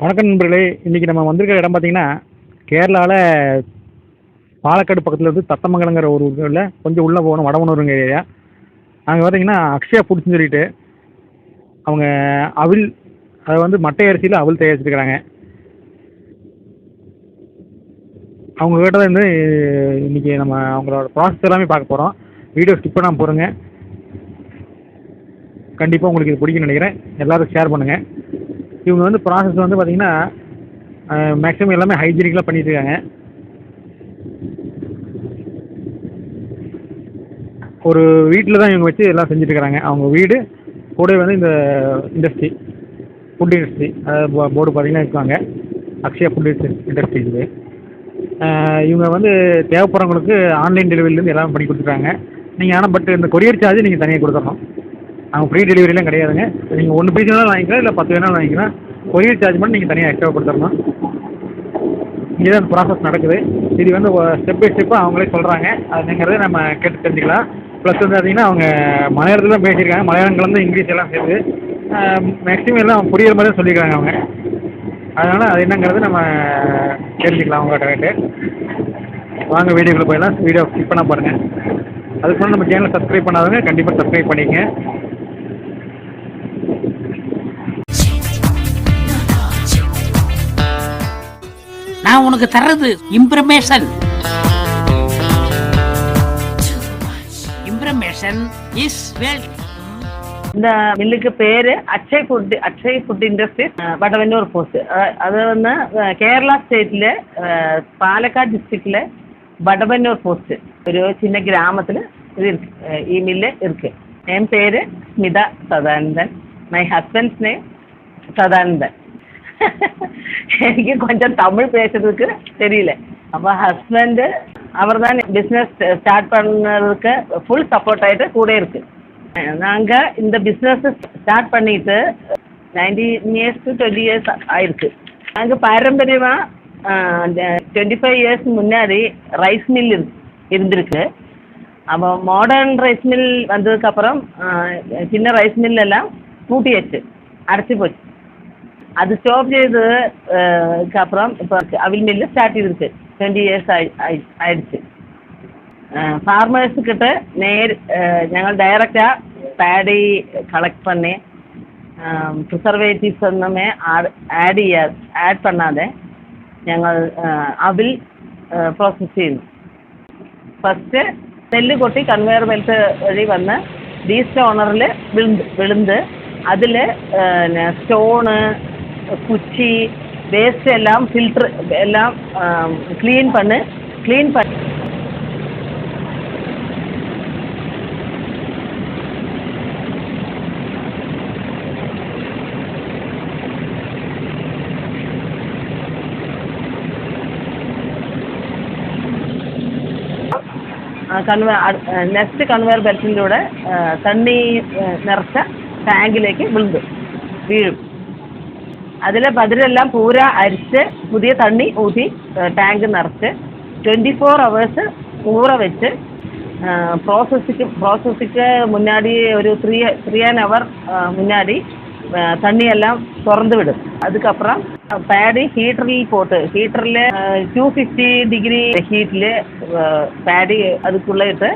வணக்கம் நண்பர்களே. இன்றைக்கி நம்ம வந்திருக்கிற இடம் பார்த்தீங்கன்னா கேரளாவில் பாலக்காடு பக்கத்தில் இருந்து தத்தமங்கலங்கிற ஒரு ஊரில் கொஞ்சம் உள்ளே போகணும், வடமனூருங்க ஏரியா. அங்கே பார்த்தீங்கன்னா அக்ஷயா ஃபுட்ஸ்னு சொல்லிட்டு அவங்க அவில், அதை வந்து மட்டை அரிசியில் அவில் தயாரிச்சிருக்கிறாங்க. அவங்க கிட்ட வந்து இன்றைக்கி நம்ம அவங்களோட ப்ராசஸ் எல்லாமே பார்க்க போகிறோம். வீடியோ ஸ்கிப் பண்ணாமல் போகிறோங்க. கண்டிப்பாக உங்களுக்கு இது பிடிக்கும்னு நினைக்கிறேன். எல்லோரும் ஷேர் பண்ணுங்கள். இவங்க வந்து ப்ராசஸ் வந்து பார்த்திங்கன்னா மேக்ஸிமம் எல்லாமே ஹைஜீனிக்கலாக பண்ணிட்டு இருக்காங்க. ஒரு வீட்டில் தான் இவங்க வச்சு எல்லாம் செஞ்சுட்டு இருக்கிறாங்க. அவங்க வீடு கூட வந்து இந்த இண்டஸ்ட்ரி, ஃபுட் இண்டஸ்ட்ரி போர்டு பார்த்திங்கன்னா இருக்காங்க. அக்ஷயா ஃபுட் இண்டஸ்ட்ரி இது. இவங்க வந்து தேவைப்படுறவங்களுக்கு ஆன்லைன் டெலிவரிலேருந்து எல்லாம் பண்ணி கொடுத்துருக்காங்க. நீங்கள் ஆனால் பட் இந்த கொரியர் சார்ஜ் நீங்கள் தனியாக கொடுத்துடணும். அவங்க ஃப்ரீ டெலிவரிலாம் கிடையாதுங்க. நீங்கள் 1 பீஸ் வேணாலும் வாங்கிக்கலாம், இல்லை 10 வேணாலும் வாங்கிக்கலாம். கொரியர் சார்ஜ் மட்டும் நீங்கள் தனியாக எக்ஸ்ட்ரா கொடுத்துடணும். இங்கே தான் ப்ராசஸ் நடக்குது. இது வந்து ஸ்டெப் பை ஸ்டெப்பாக அவங்களே சொல்கிறாங்க. அதுங்கிறத நம்ம கேட்டு தெரிஞ்சுக்கலாம். ப்ளஸ் வந்து பார்த்திங்கன்னா அவங்க மலையாளத்தில் தான் பேசியிருக்காங்க. மலையாளம் கலந்து இங்கிலீஷ் எல்லாம் சேர்ந்து மேக்ஸிமம் எல்லாம் புரியுற மாதிரி தான் சொல்லியிருக்காங்க அவங்க. அதனால் அது என்னங்கிறது நம்ம தெரிஞ்சுக்கலாம் அவங்கள்ட்ட கேட்டு. வாங்க வீடியோக்குள்ளே போயிடலாம். வீடியோ ஸ்கிப் பண்ண பாருங்கள். அதுக்கு முன்னாடி நம்ம சேனலை சப்ஸ்கிரைப் பண்ணாதவங்க கண்டிப்பாக சப்ஸ்கிரைப் பண்ணிக்கங்க. நான் உனக்கு தர்றது இம்ப்ரமேஷன் இஸ் வெல்த். இந்த மில்லுக்கு பேரு Akshay food industry Vadavannur post. അത് വന്ന് കേരള സ്റ്റേറ്റിലെ പാലക്കാട് ഡിസ്ട്രിക്റ്റിലെ വടവന്നൂർ പോസ്റ്റ് ഒരു சின்ன கிராமத்தில் இது இருக்கு. ഈ மில்லு இருக்கு. என் பேரு Smita Sadanandan. My husband's name Sadanandan. எனக்கு கொஞ்சம் தமிழ் பேசுறதுக்கு தெரியல. அப்போ ஹஸ்பண்டு அவர் தான் பிஸ்னஸ் ஸ்டார்ட் பண்ணுறதுக்கு ஃபுல் சப்போர்ட் ஆகிட்டு கூட இருக்கு. நாங்கள் இந்த பிஸ்னஸ் ஸ்டார்ட் பண்ணிட்டு 19 years to 20 years ஆயிருக்கு. நாங்கள் பாரம்பரியமாக 25 years முன்னாடி ரைஸ் மில் இருந்திருக்கு. அப்போ மாடர்ன் ரைஸ் மில் வந்ததுக்கப்புறம் சின்ன ரைஸ் மில்லெல்லாம் பூட்டியாச்சு, அடைச்சி போச்சு. அது ஸ்டாப் செய்ததுக்கு அப்புறம் இப்போ அவில் மில்லு ஸ்டார்ட் ചെയ്തിருக்கு. 20 years ആയിடுச்சு. ஃபார்மர்ஸுக்கிட்ட ഞങ്ങൾ ഡയറക്റ്റാக பேடி கலெக்ட் பண்ணி ப்ரிசர்வேட்டிவ்ஸ் ஒன்றுமே ஆட் பண்ணாതെ ഞങ്ങൾ അവിൽ പ്രോസസ്സ് ചെയ്യുന്നു. ഫസ്റ്റ് നെല്ല് കൊട്ടി കൺവെയർ ബെൽറ്റ് വഴി വന്ന് ഡീസ്റ്റ് ഓണറിൽ വിളുந்து അതിൽ സ്റ്റോണ്, குச்சி, வேஸ்ட் எல்லாம் ஃபில்ட்ரு எல்லாம் க்ளீன் பண்ணி നെക്സ്റ്റ് കൺവെയർ ബെൽറ്റിലൂടെ തണ്ണി നിറച്ച ടാങ്കിലേക്ക് വീഴും. അതിലെ ബതിരെല്ലാം പൂര അരിച്ച് പുതിയ തണ്ണി ഊറ്റി ടാങ്ക് നിറച്ച് 24 hours ஊற வச்சு ப்ராசஸுக்கு முன்னாடி ஒரு 3 hour முன்னாடி தண்ணியெல்லாம் திறந்து விடும். அதுக்கப்புறம் பேடி ஹீட்டரில் போட்டு ஹீட்டரில் 250 degree ஹீட்டில் பேடி அதுக்குள்ளே ഇട്ട്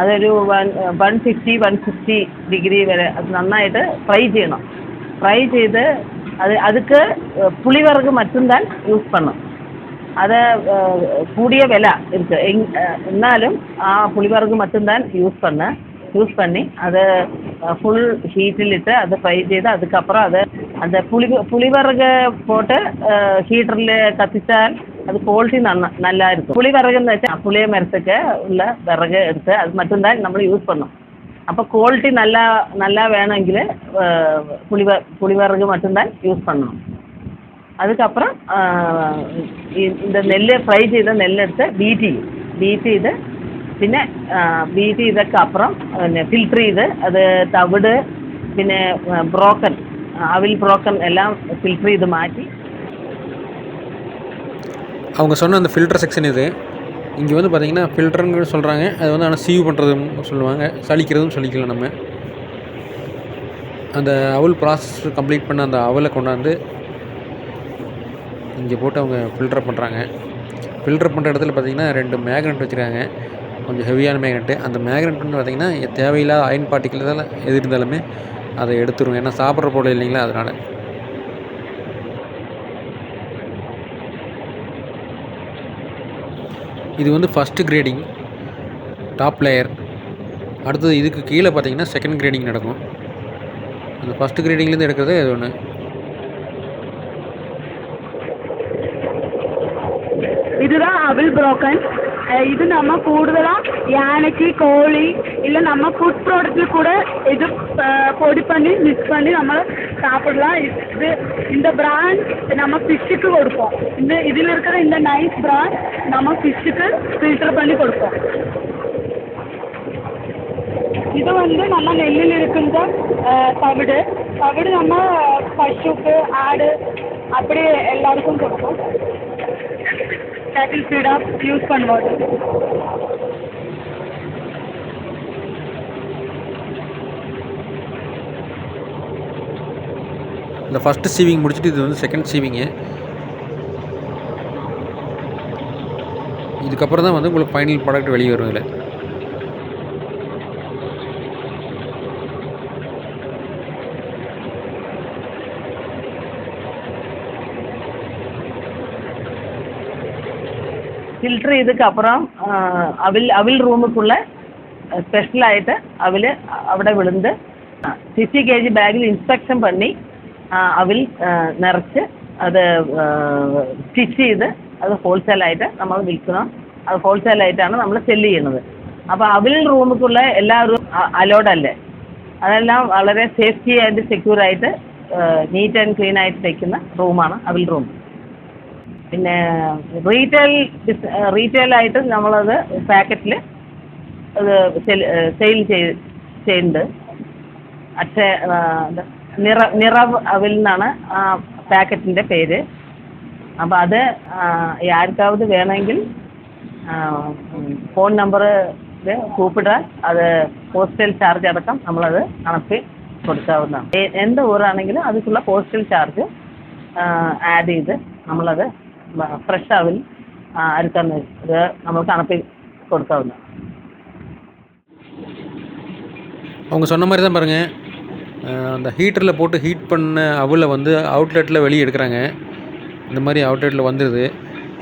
അതൊരു 150-160 degree വരെ അത് നന്നായിട്ട് ഫ്രൈ ചെയ്യണം. ഫ്രൈ ചെയ്ത് அதுக்கு புளிவரகு மட்டும்தான் யூஸ் பண்ணும். அதை கூடிய விலை இருக்கு. എന്നാലും ആ പുളിവരகு மட்டும்தான் யூஸ் பண்ணி அதை ஃபுல் ஹீட்டிலிட்டு அதை ஃப்ரை செய்து அதுக்கப்புறம் அதை அந்த புளிவரகு போட்டு ஹீட்டரில் கத்திச்சால் அது குவாலிட்டி நல்லா இருக்கும். புளிவரகுன்னு வச்சால் புளிய மரத்துக்கு உள்ள விறகு எடுத்து அது மட்டும்தான் நம்ம யூஸ் பண்ணோம். அப்போ குவாலிட்டி நல்லா வேணுமெങ്കിൽ புளிவரகு மட்டும்தான் யூஸ் பண்ணணும். அதுக்கப்புறம் இந்த நெல்லை ஃப்ரை ചെയ്ത നെല്ലെടുത്ത് ബീറ്റ് ചെയ്ത് പിന്നെ ബീറ്റ് ചെയ്തൊക്കെ അപ്പുറം ഫിൽറ്റർ ചെയ്ത് അത് തവിട് പിന്നെ அவில் ப்ரோக்கன் எல்லாம் ஃபில்டர் இது மாற்றி அவங்க சொன்ன அந்த ஃபில்டர் செக்ஷன் இது. இங்கே வந்து பார்த்திங்கன்னா ஃபில்டருன்னு சொல்கிறாங்க. அது வந்து ஆனால் சீவ் பண்ணுறதுன்னு சொல்லுவாங்க, சலிக்கிறதுன்னு சொல்லிக்கலாம். நம்ம அந்த அவல் ப்ராசஸ் கம்ப்ளீட் பண்ண அந்த அவலை கொண்டாந்து இங்கே போட்டு அவங்க ஃபில்டர் பண்ணுறாங்க. ஃபில்டர் பண்ணுற இடத்துல பார்த்திங்கன்னா 2 மேக்னெட் வச்சுருக்காங்க, கொஞ்சம் ஹெவியான மேக்னெட்டு. அந்த மேக்னெட் வந்து பார்த்திங்கன்னா தேவையில்லாத அயன் பார்ட்டிக்கிள் எது இருந்தாலுமே அதை எடுத்துரும். ஏன்னா சாப்பிட்ற பொருள் இல்லைங்களா, அதனால். இது வந்து ஃபஸ்ட்டு கிரேடிங், டாப் லேயர். அடுத்தது இதுக்கு கீழே பார்த்தீங்கன்னா செகண்ட் கிரேடிங் நடக்கும். அந்த ஃபஸ்ட்டு கிரேடிங்லேருந்து எடுக்கிறது அது ஒன்று. இதுதான் அவில் புரோக்கன். இது நம்ம கூடுதலாக யானைக்கு, கோழி இல்லை நம்ம ஃபுட் ப்ராடக்ட்டில் கூட இது பொடி பண்ணி மிக்ஸ் பண்ணி நம்ம சாப்பிடலாம். இது இந்த பிராண்ட் நம்ம ஃபிஷ்ஷுக்கு கொடுப்போம். இதில் இருக்கிற இந்த நைஸ் பிராண்ட் நம்ம ஃபிஷ்ஷுக்கு ஃபில்டர் பண்ணி கொடுப்போம். இது வந்து நம்ம நெல்லில் இருக்கின்ற தவிடு நம்ம பசுக்கு, ஆடு அப்படி எல்லாருக்கும் கொடுப்போம். கேட்டில் ஃபீடாக யூஸ் பண்ணுவோம். இந்த ஃபஸ்ட்டு சீவிங் முடிச்சுட்டு இது வந்து செகண்ட் சீவிங்கு. இதுக்கப்புறம் தான் வந்து உங்களுக்கு ஃபைனல் ப்ராடக்ட் வெளியே வரும். இதில் ஃபில்ட்ரு இதுக்கப்புறம் அவில் റൂമുക്കുള്ള സ്പെഷ്യലായിട്ട് അവിടെ വിടുന്നത് 50 kg ബാഗിൽ ഇൻസ്പെക്ഷൻ பண்ணி അവിൽ നിറച്ച് അത് സ്റ്റിച്ച് ചെയ്ത് അത് ഹോൾസെയിലായിട്ട് നമ്മൾ വിൽക്കണം. അത് ഹോൾസെയിലായിട്ടാണ് നമ്മൾ സെല്ല് ചെയ്യുന്നത്. അപ്പോൾ അവിൽ റൂമുക്കുള്ള എല്ലാവരും അലോഡല്ലേ, അതെല്ലാം വളരെ സേഫ്റ്റി ആൻഡ് സെക്യൂറായിട്ട് നീറ്റ് ആൻഡ് ക്ലീൻ ആയിട്ട് വയ്ക്കുന്ന റൂമാണ് അവിൽ റൂം. പിന്നെ റീറ്റെയിലായിട്ട് നമ്മളത് പാക്കറ്റിൽ അത് സെയിൽ ചെയ്യുന്നുണ്ട്. നിറവ് അവിൽ എന്നാണ് ആ പാക്കറ്റിൻ്റെ പേര്. അപ്പോൾ അത് ആർക്കാவது വേണമെങ്കിൽ ഫോൺ നമ്പർ കൂപ്പിടാൻ അത് പോസ്റ്റൽ ചാർജ് അടക്കം നമ്മളത് അണപ്പി കൊടുക്കാവുന്നതാണ്. എന്ത് ഊരാണെങ്കിലും അതിനുള്ള പോസ്റ്റൽ ചാർജ് ആഡ് ചെയ്ത് നമ്മളത് ഫ്രഷ് അവിൽ അരുക്കാൻ ഇത് നമ്മൾക്ക് അണപ്പി കൊടുക്കാവുന്നതാണ്. அவங்க சொன்ன மாதிரி தான் பாருங்கள், அந்த ஹீட்டரில் போட்டு ஹீட் பண்ண அவலை வந்து அவுட்லெட்டில் வெளியே எடுக்கிறாங்க. இந்த மாதிரி அவுட்லெட்டில் வந்துடுது.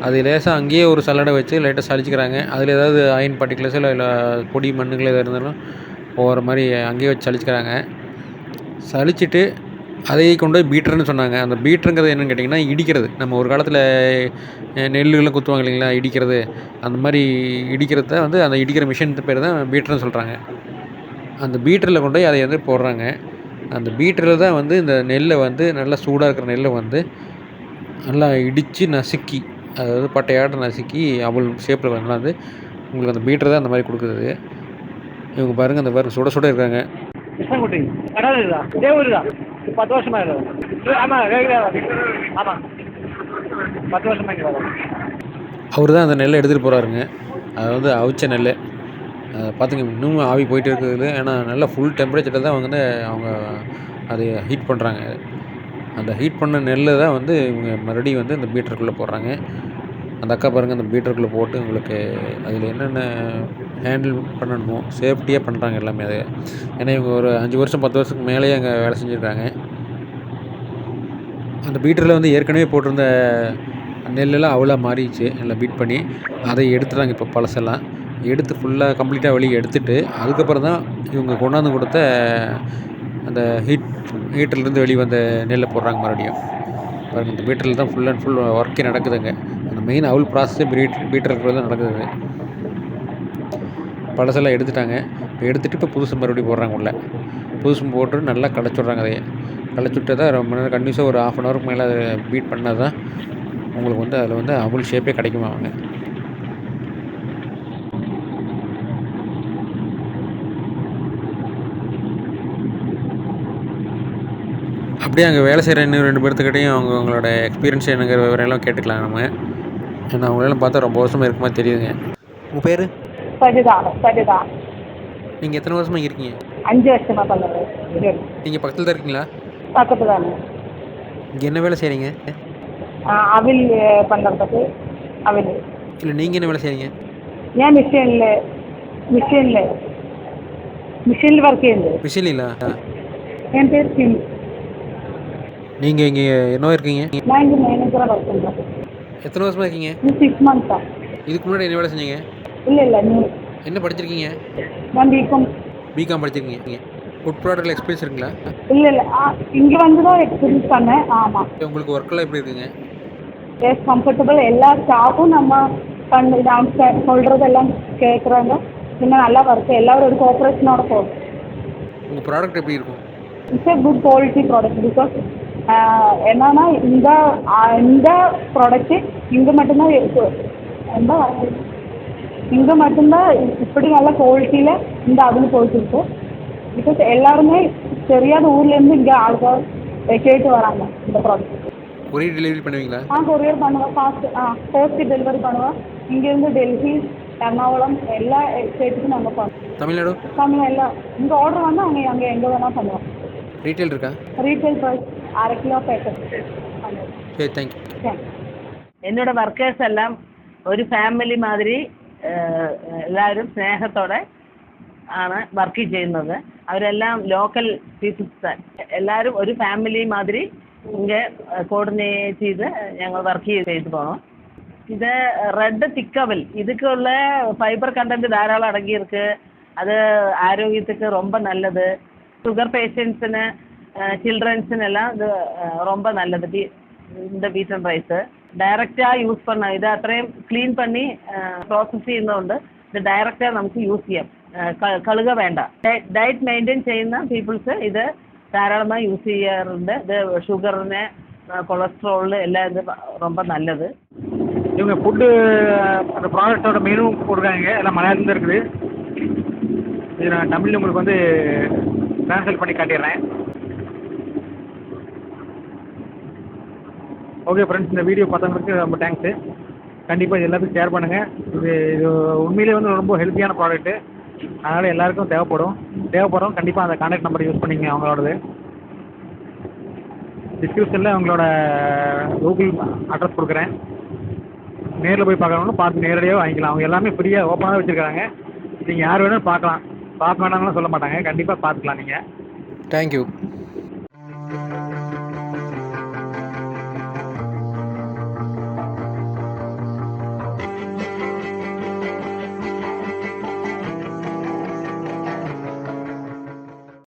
அது லேசாக அங்கேயே ஒரு சல்லடை வச்சு லைட்டாக சளிச்சிக்கிறாங்க. அதில் ஏதாவது அயன் பார்ட்டிகுலர்ஸ் இல்லை பொடி மண்ணுகள் எதாவது இருந்தாலும் போகிற மாதிரி அங்கேயே வச்சு சளிச்சிக்கிறாங்க. சளிச்சிட்டு அதையே கொண்டு போய் பீட்டர்னு சொன்னாங்க. அந்த பீட்டருங்கிறது என்னென்னு கேட்டிங்கன்னா இடிக்கிறது. நம்ம ஒரு காலத்தில் நெல்லுலாம் குத்துவாங்க இல்லைங்களா, இடிக்கிறது. அந்த மாதிரி இடிக்கிறது தான் வந்து அந்த இடிக்கிற மிஷின் பேர் தான் பீட்டர்னு சொல்கிறாங்க. அந்த பீட்டரில் கொண்டு போய் அதை வந்து போடுறாங்க. அந்த பீட்டரில் தான் வந்து இந்த நெல்லை வந்து நல்லா சூடாக இருக்கிற நெல்லை வந்து நல்லா இடித்து நசுக்கி, அதாவது பட்டையாட்டம் நசுக்கி அவள் ஷேப்பில் கொண்டாந்து உங்களுக்கு அந்த பீட்டர் தான் அந்த மாதிரி கொடுக்குறது. இவங்க பாருங்கள், அந்த பாருங்கள் சுட சுட இருக்காங்க. கிருஷ்ணன்குட்டி கடவுள் தான், இதே ஊர் தான். 10 வருஷமாக இருக்குது. ஆமாம், ரெகுலராக. ஆமாம், 10 வருஷமாக இங்கே வரோம். அவர் தான் அந்த நெல்லை எடுத்துகிட்டு போகிறாருங்க. அது வந்து அவிச்ச நெல். பார்த்துங்க, இன்னும் ஆவி போயிட்டு இருக்குது. ஏன்னா நல்லா ஃபுல் டெம்பரேச்சரில் தான் வந்து அவங்க அதை ஹீட் பண்ணுறாங்க. அந்த ஹீட் பண்ண நெல்லை தான் வந்து இவங்க மறுபடியும் வந்து இந்த பீட்டருக்குள்ளே போடுறாங்க. அந்த அக்கா பாருங்கள், அந்த பீட்டருக்குள்ளே போட்டு உங்களுக்கு அதில் என்னென்ன ஹேண்டில் பண்ணணுமோ சேஃப்டியாக பண்ணுறாங்க எல்லாமே. அது ஏன்னா இவங்க ஒரு 5 வருஷம் 10 வருஷத்துக்கு மேலேயே அங்கே வேலை செஞ்சுருக்காங்க. அந்த பீட்டரில் வந்து ஏற்கனவே போட்டிருந்த நெல்லெல்லாம் அவ்வளோ மாறிடுச்சு, நல்லா பீட் பண்ணி அதை எடுத்துட்டாங்க. இப்போ பழசெல்லாம் எடுத்து ஃபுல்லாக கம்ப்ளீட்டாக வெளியே எடுத்துகிட்டு அதுக்கப்புறம் தான் இவங்க கொண்டாந்து கொடுத்த அந்த ஹீட்டர்லேருந்து வெளியே வந்த நெல்லை போடுறாங்க மறுபடியும். பாருங்கள், இந்த பீட்டரில் தான் ஃபுல் அண்ட் ஃபுல் ஒர்க்கே நடக்குதுங்க. அந்த மெயின் அவல் ப்ராசஸே பீட்டருக்குள்ள தான் நடக்குது. பழசெல்லாம் எடுத்துட்டாங்க. இப்போ எடுத்துகிட்டு இப்போ புதுசு மறுபடியும் போடுறாங்க. உள்ள புதுசு போட்டு நல்லா களைச்சி விட்றாங்க. அதையே களைச்சி விட்டு தான் ரொம்ப நேரம் கண்டினியூஸாக ஒரு 1/2 ஹவருக்கு மேலே அதை பீட் பண்ணால் தான் உங்களுக்கு வந்து அதில் வந்து அவல் ஷேப்பே கிடைக்குமா அவங்க. அப்படியே அங்கே வேலை செய்கிற இன்னும் 2 பேர்த்துக்கிட்டையும் அவங்களோட எக்ஸ்பீரியன்ஸ் என்னங்கிற விவரம்லாம் கேட்டுக்கலாம் நம்ம. ஏன்னா அவங்களெல்லாம் பார்த்தா ரொம்ப வருஷமாக இருக்குமா தெரியுதுங்க. உங்கள் பேர்? சரிதா. நீங்கள் எத்தனை வருஷமாக இங்கே இருக்கீங்க? 5 வருஷமாக பண்ணுறேன். நீங்கள் பக்கத்தில் தான் இருக்கீங்களா? பக்கத்தில் தானே. இங்கே என்ன வேலை செய்கிறீங்க? அவில் பண்ணுறதுக்கு அவில். இல்லை நீங்கள் என்ன வேலை செய்கிறீங்க? ഞാൻ மிஷினில் ஒர்க் ചെയ്യുന്നത്. மிஷினிங்களா? என் பேர் சிம். நீங்கள் இங்கே என்ன இருக்கீங்க? நான் இங்கே மேனேஜராக ஒர்க் பண்ணுறேன். எத்தனை வருஷமாக இருக்கீங்க? 6 months. இதுக்கு முன்னாடி என்ன வேலை செஞ்சீங்க? இல்லை நியூ. என்ன படிச்சிருக்கீங்க? நான் பிகாம். பிகாம் படிச்சிருக்கீங்க. ஃபுட் ப்ராடக்ட்டில் எக்ஸ்பீரியன்ஸ் இருக்குங்களா? இல்லை இங்கே வந்து தான் எக்ஸ்பீரியன்ஸ் பண்ணேன். ஆமாம். உங்களுக்கு ஒர்க்கெல்லாம் எப்படி இருக்குங்க? Yes comfortable. எல்லா ஸ்டாஃபும் நம்ம நான் சொல்கிறதெல்லாம் கேட்குறாங்க. இன்னும் நல்லா ஒர்க்கு. எல்லாரும் ஒரு கோஆப்ரேஷனோட போகும். உங்கள் ப்ராடக்ட் எப்படி இருக்கும்? It's a good quality product. Because என்னன்னா இந்த ப்ராடக்ட்டு இங்கே மட்டும்தான் இங்கே மட்டும்தான் இப்படி நல்ல குவாலிட்டியில் இந்த அவில் போயிட்டுருக்கு. பிகாஸ் எல்லாருமே தெரியாத ஊர்லேருந்து இங்கே ஆளுக்கார் கேட்டு வராங்க இந்த ப்ராடக்ட். கொரியர் டெலிவரி பண்ணுவீங்களா? கொரியர் பண்ணுவேன். போஸ்ட் டெலிவரி பண்ணுவேன். இங்கேருந்து டெல்லி, எர்ணாகுளம் எல்லா ஸ்டேட்டுக்கும் நாங்கள் பண்ணுவோம். தமிழ்நாடு எல்லாம் இங்கே ஆர்டர் வந்து அங்கே எங்கே வேணால் பண்ணுவோம். ரீட்டைல் இருக்கா? Retail price 1/2 kilo packet. சரி, தேங்க்யூ. என்னோட വർക്കേഴ്സ് എല്ലാം ഒരു ഫാമിലി മാതിരി എല്ലാവരും സ്നേഹത്തോടെ ആണ് വർക്ക് ചെയ്യുന്നത്. അവരെല്ലാം ലോക്കൽ പീപ്പിൾസ്. എല്ലാവരും ഒരു ഫാമിലി മാതിരി இங்கே கோஆர்டினேட் ചെയ്ത് ഞങ്ങൾ വർക്ക് ചെയ്ത് പോകണം. ഇത് റെഡ് തിക്കവൽ இதுக்குள்ள ஃபைபர் கண்டென்ட் தாராளம் அடங்கியிருக்கு. அது ஆரோக்கியத்துக்கு ரொம்ப நல்லது. சுகர் பேஷண்ட்ஸுன்னு சில்ட்ரன்ஸுன்னெல்லாம் இது ரொம்ப நல்லது. இந்த வீட் அண்ட் ரைஸ் டைரெக்டாக யூஸ் பண்ண ഇത് അത്രയും ക്ലീൻ பண்ணி പ്രോസസ്സ് ചെയ്യുന്നതുകൊണ്ട് ഇത് ഡയറക്റ്റാக നമുക്ക് യൂസ് ചെയ്യാം. കഴുക വേണ്ട. ഡയറ്റ് മെയിൻറ്റെയിൻ ചെയ്യുന്ന പീപ്പിൾസ് ഇത് தாராளமாக யூஸ் ചെയ്യാറുണ്ട്. இது ஷுகர்னு கொலஸ்ட்ரால் எல்லாம் இது ரொம்ப நல்லது. இவங்க ஃபுட்டு அந்த ப்ராடக்டோட மெனு போட்டிருக்காங்க. எல்லாம் மலையாளத்தில் இருக்குது. இது நான் தமிழில் உங்களுக்கு வந்து ட்ரான்ஸ்லேட் பண்ணி காட்டிடுறேன். ஓகே ஃப்ரெண்ட்ஸ், இந்த வீடியோ பார்த்தவங்களுக்கு ரொம்ப தேங்க்ஸு. கண்டிப்பாக இது எல்லாத்துக்கும் ஷேர் பண்ணுங்கள். இது உண்மையிலே வந்து ரொம்ப ஹெல்த்தியான ப்ராடக்ட்டு. அதனால் எல்லாருக்கும் தேவைப்படும். கண்டிப்பாக அந்த கான்டாக்ட் நம்பர் யூஸ் பண்ணிங்க அவங்களோடது. டிஸ்கிரிப்ஷனில் அவங்களோட கூகுள் அட்ரஸ் கொடுக்குறேன். நேரில் போய் பார்க்கணுன்னு பார்த்து நேரடியாக வாங்கிக்கலாம். அவங்க எல்லாமே ஃப்ரீயாக ஓப்பனாக வச்சுருக்காங்க. நீங்கள் யார் வேணாலும் பார்க்கலாம். பார்க்க வேண்டாம்னு சொல்ல மாட்டாங்க. கண்டிப்பாக பார்த்துக்கலாம் நீங்கள். தேங்க்யூ.